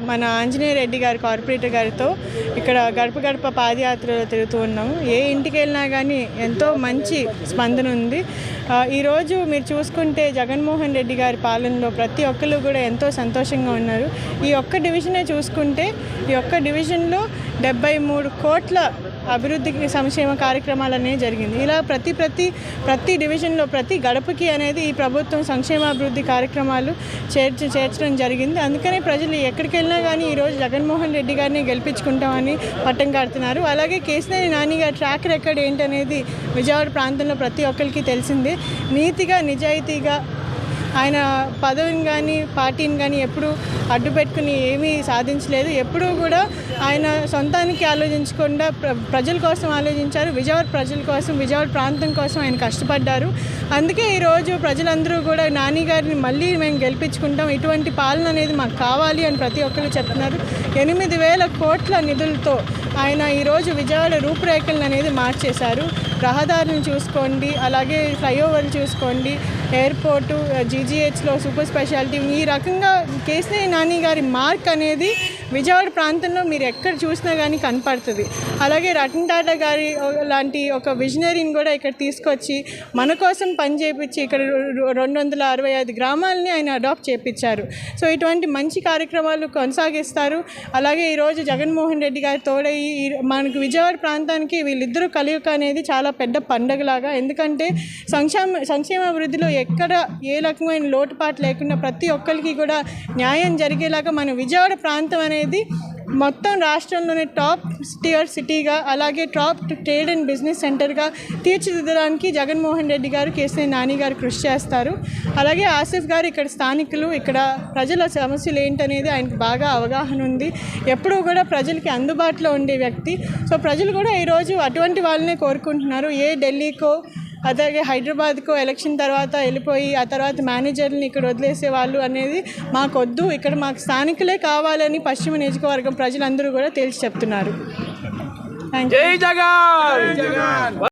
మన ఆంజనేయ రెడ్డి గారి కార్పొరేటర్ గారితో ఇక్కడ గడప గడప పాదయాత్రలో తిరుగుతూ ఉన్నాము. ఏ ఇంటికి వెళ్ళినా కానీ ఎంతో మంచి స్పందన ఉంది. ఈరోజు మీరు చూసుకుంటే జగన్మోహన్ రెడ్డి గారి పాలనలో ప్రతి ఒక్కరు కూడా ఎంతో సంతోషంగా ఉన్నారు. ఈ ఒక్క డివిజనే చూసుకుంటే ఈ ఒక్క డివిజన్లో 73 కోట్ల అభివృద్ధికి సంక్షేమ కార్యక్రమాలు అనేవి జరిగింది. ఇలా ప్రతి డివిజన్లో ప్రతి గడపకి అనేది ఈ ప్రభుత్వం సంక్షేమాభివృద్ధి కార్యక్రమాలు చేర్చడం జరిగింది. అందుకనే ప్రజలు ఎక్కడికి వెళ్ళినా కానీ ఈరోజు జగన్మోహన్ రెడ్డి గారిని గెలిపించుకుంటామని పట్టం కడుతున్నారు. అలాగే కేసీఆర్ నాని గారి ట్రాక్ రికార్డ్ ఏంటనేది విజయవాడ ప్రాంతంలో ప్రతి ఒక్కరికి తెలిసిందే. నీతిగా నిజాయితీగా ఆయన పదవిని కానీ పార్టీని కానీ ఎప్పుడూ అడ్డు పెట్టుకుని ఏమీ సాధించలేదు. ఎప్పుడూ కూడా ఆయన సొంతానికి ఆలోచించకుండా ప్రజల కోసం ఆలోచించారు. విజయవాడ ప్రజల కోసం, విజయవాడ ప్రాంతం కోసం ఆయన కష్టపడ్డారు. అందుకే ఈరోజు ప్రజలందరూ కూడా నాని గారిని మళ్ళీ మేము గెలిపించుకుంటాం, ఇటువంటి పాలన అనేది మాకు కావాలి అని ప్రతి ఒక్కరు చెప్తున్నారు. 8,000 కోట్ల నిధులతో ఆయన ఈరోజు విజయవాడ రూపురేఖలను అనేది మార్చేశారు. రహదారులను చూసుకోండి, అలాగే ఫ్లైఓవర్లు చూసుకోండి, ఎయిర్పోర్టు, జీజీహెచ్లో సూపర్ స్పెషాలిటీ, ఈ రకంగా కేసీఆర్ నాని గారి మార్క్ అనేది విజయవాడ ప్రాంతంలో మీరు ఎక్కడ చూసినా కానీ కనపడుతుంది. అలాగే రతన్ టాటా గారి లాంటి ఒక విజనరీని కూడా ఇక్కడ తీసుకొచ్చి మన కోసం పని చేయించి ఇక్కడ 265 గ్రామాలని ఆయన అడాప్ట్ చేయించారు. సో ఇటువంటి మంచి కార్యక్రమాలు కొనసాగిస్తారు. అలాగే ఈరోజు జగన్మోహన్ రెడ్డి గారి తోడై మనకు విజయవాడ ప్రాంతానికి వీళ్ళిద్దరూ కలయిక అనేది చాలా పెద్ద పండగలాగా. ఎందుకంటే సంక్షేమాభివృద్ధిలో ఎక్కడ ఏ రకమైన లోటుపాటు లేకుండా ప్రతి ఒక్కరికి కూడా న్యాయం జరిగేలాగా మన విజయవాడ ప్రాంతం అనేది మొత్తం రాష్ట్రంలోనే టాప్ టియర్ సిటీగా, అలాగే టాప్ ట్రేడ్ అండ్ బిజినెస్ సెంటర్గా తీర్చిదిద్దడానికి జగన్మోహన్ రెడ్డి గారు, కేసీఆర్ నాని గారు కృషి చేస్తారు. అలాగే ఆసిఫ్ గారు ఇక్కడ స్థానికులు, ఇక్కడ ప్రజల సమస్యలు ఏంటనేది ఆయనకు బాగా అవగాహన ఉంది. ఎప్పుడూ కూడా ప్రజలకి అందుబాటులో ఉండే వ్యక్తి. సో ప్రజలు కూడా ఈరోజు అటువంటి వాళ్ళనే కోరుకుంటున్నారు. ఏ ఢిల్లీకో అలాగే హైదరాబాద్కో ఎలక్షన్ తర్వాత వెళ్ళిపోయి ఆ తర్వాత మేనేజర్ని ఇక్కడ వదిలేసే వాళ్ళు అనేది మాకొద్దు, ఇక్కడ మాకు స్థానికులే కావాలని పశ్చిమ నియోజకవర్గం ప్రజలందరూ కూడా తేల్చి చెప్తున్నారు. Thank you.